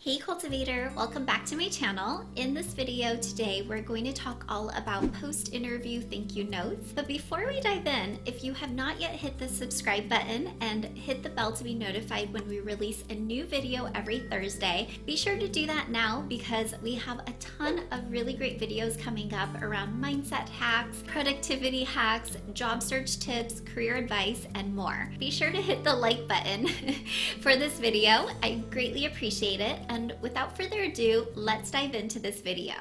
Hey cultivator, welcome back to my channel. In this video today, we're going to talk all about post-interview thank you notes. But before we dive in, if you have not yet hit the subscribe button and hit the bell to be notified when we release a new video every Thursday, be sure to do that now because we have a ton of really great videos coming up around mindset hacks, productivity hacks, job search tips, career advice, and more. Be sure to hit the like button for this video. I greatly appreciate it. And without further ado, let's dive into this video.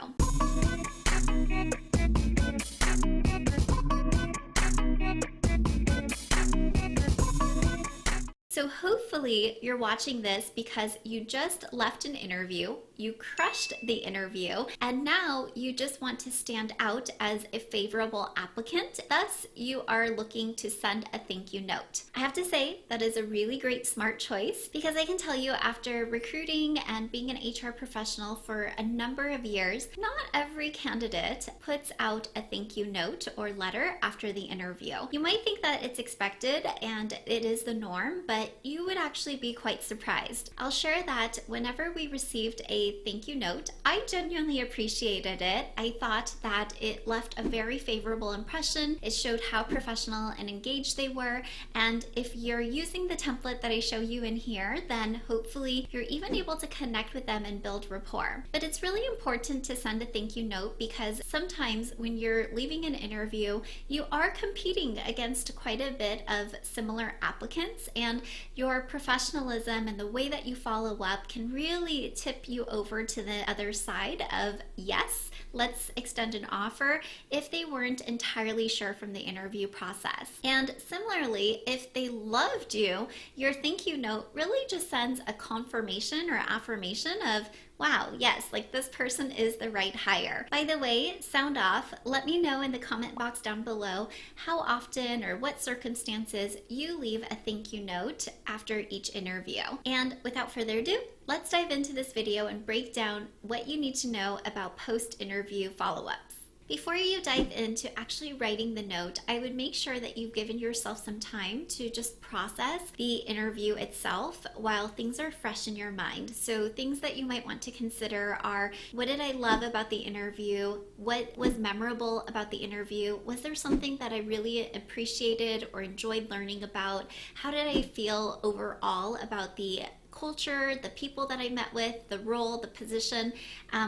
So hopefully you're watching this because you just left an interview, you crushed the interview, and now you just want to stand out as a favorable applicant. Thus, you are looking to send a thank you note. I have to say that is a really great smart choice because I can tell you after recruiting and being an HR professional for a number of years, not every candidate puts out a thank you note or letter after the interview. You might think that it's expected and it is the norm, but you would actually be quite surprised. I'll share that whenever we received a thank you note, I genuinely appreciated it. I thought that it left a very favorable impression. It showed how professional and engaged they were. And if you're using the template that I show you in here, then hopefully you're even able to connect with them and build rapport. But it's really important to send a thank you note because sometimes when you're leaving an interview, you are competing against quite a bit of similar applicants, and your professionalism and the way that you follow up can really tip you over to the other side of yes, let's extend an offer if they weren't entirely sure from the interview process. And similarly, if they loved you, your thank you note really just sends a confirmation or affirmation of wow, yes, like this person is the right hire. By the way, sound off, let me know in the comment box down below how often or what circumstances you leave a thank you note after each interview. And without further ado, let's dive into this video and break down what you need to know about post-interview follow-ups. Before you dive into actually writing the note, I would make sure that you've given yourself some time to just process the interview itself while things are fresh in your mind. So things that you might want to consider are, what did I love about the interview? What was memorable about the interview? Was there something that I really appreciated or enjoyed learning about? How did I feel overall about the culture, the people that I met with, the role, the position,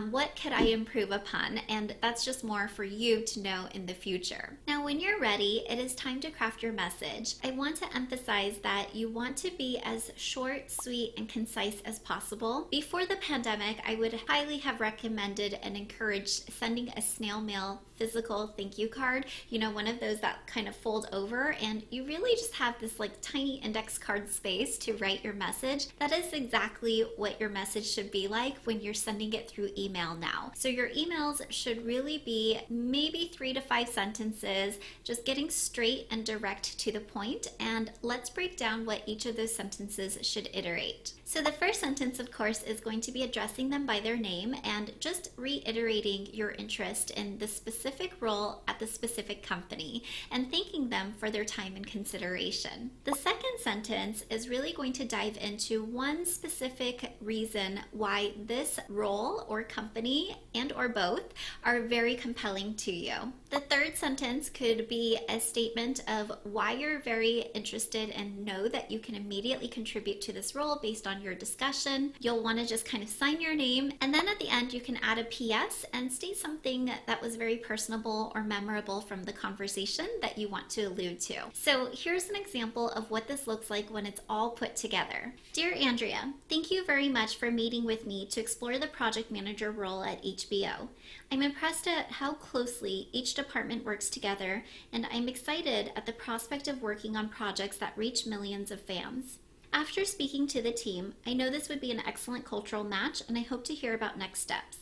what could I improve upon? And that's just more for you to know in the future. Now, when you're ready, it is time to craft your message. I want to emphasize that you want to be as short, sweet, and concise as possible. Before the pandemic, I would highly have recommended and encouraged sending a snail mail physical thank you card, you know, one of those that kind of fold over, and you really just have this like tiny index card space to write your message. That is exactly what your message should be like when you're sending it through email now. So your emails should really be maybe 3 to 5 sentences, just getting straight and direct to the point. And let's break down what each of those sentences should iterate. So the first sentence, of course, is going to be addressing them by their name and just reiterating your interest in the specific role at the specific company and thanking them for their time and consideration. The second sentence is really going to dive into one specific reason why this role or company and or both are very compelling to you. The third sentence could be a statement of why you're very interested and know that you can immediately contribute to this role based on your discussion. You'll want to just kind of sign your name, and then at the end you can add a PS and state something that was very personable or memorable from the conversation that you want to allude to. So here's an example of what this looks like when it's all put together. Dear Andrea, thank you very much for meeting with me to explore the project manager role at HBO. I'm impressed at how closely each department works together, and I'm excited at the prospect of working on projects that reach millions of fans. After speaking to the team, I know this would be an excellent cultural match, and I hope to hear about next steps.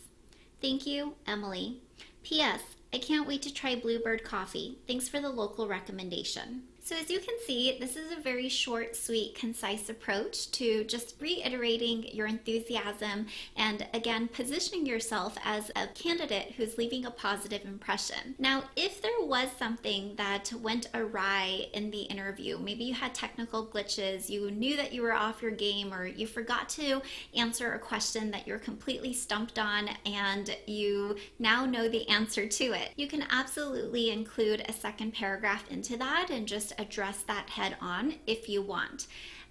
Thank you, Emily. P.S. I can't wait to try Bluebird coffee. Thanks for the local recommendation. So as you can see, this is a very short, sweet, concise approach to just reiterating your enthusiasm and again, positioning yourself as a candidate who's leaving a positive impression. Now, if there was something that went awry in the interview, maybe you had technical glitches, you knew that you were off your game, or you forgot to answer a question that you're completely stumped on and you now know the answer to it, you can absolutely include a second paragraph into that and just address that head on if you want.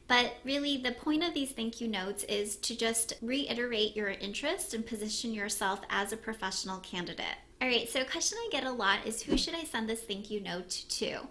But really, the point of these thank you notes is to just reiterate your interest and position yourself as a professional candidate. All right, so a question I get a lot is, who should I send this thank you note to?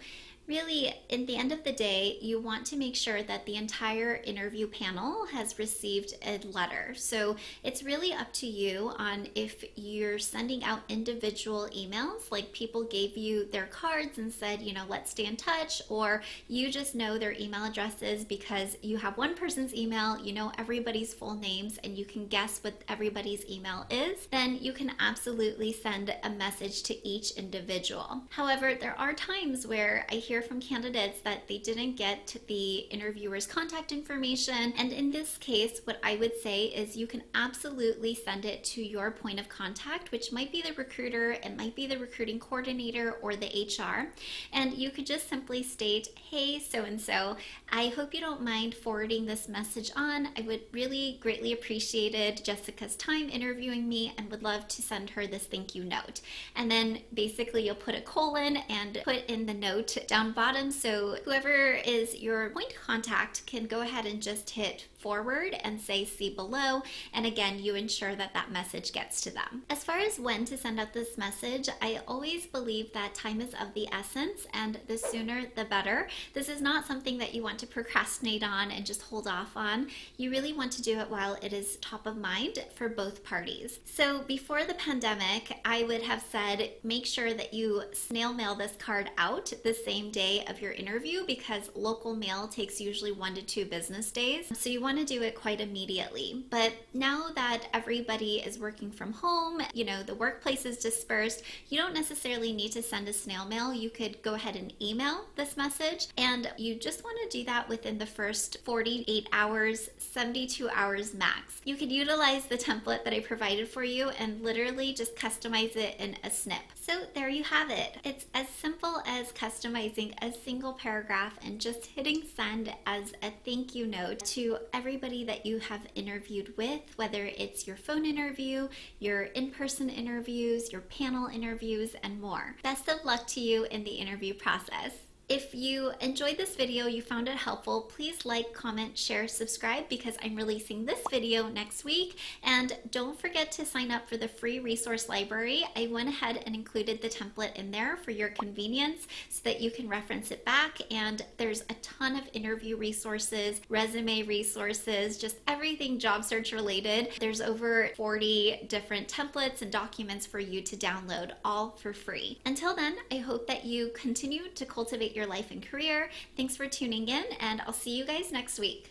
Really, at the end of the day, you want to make sure that the entire interview panel has received a letter. So it's really up to you on if you're sending out individual emails, like people gave you their cards and said, let's stay in touch, or you just know their email addresses because you have one person's email, you know everybody's full names, and you can guess what everybody's email is, then you can absolutely send a message to each individual. However, there are times where I hear from candidates that they didn't get the interviewer's contact information, and in this case what I would say is you can absolutely send it to your point of contact, which might be the recruiter, it might be the recruiting coordinator, or the HR, and you could just simply state, hey so and so, I hope you don't mind forwarding this message on. I would really greatly appreciate Jessica's time interviewing me and would love to send her this thank you note. And then basically you'll put a colon and put in the note down bottom, so whoever is your point contact can go ahead and just hit forward and say see below, and again you ensure that that message gets to them. As far as when to send out this message, I always believe that time is of the essence and the sooner the better. This is not something that you want to procrastinate on and just hold off on. You really want to do it while it is top of mind for both parties. So before the pandemic, I would have said make sure that you snail mail this card out the same day of your interview, because local mail takes usually 1 to 2 business days. So you want to do it quite immediately. But now that everybody is working from home, the workplace is dispersed, you don't necessarily need to send a snail mail. You could go ahead and email this message, and you just want to do that within the first 48 hours, 72 hours max. You could utilize the template that I provided for you and literally just customize it in a snip. So there you have it. It's as simple as customizing a single paragraph and just hitting send as a thank you note to everybody that you have interviewed with, whether it's your phone interview, your in-person interviews, your panel interviews, and more. Best of luck to you in the interview process. If you enjoyed this video, you found it helpful, please like, comment, share, subscribe, because I'm releasing this video next week. And don't forget to sign up for the free resource library. I went ahead and included the template in there for your convenience so that you can reference it back. And there's a ton of interview resources, resume resources, just everything job search related. There's over 40 different templates and documents for you to download, all for free. Until then, I hope that you continue to cultivate your life and career. Thanks for tuning in, and I'll see you guys next week.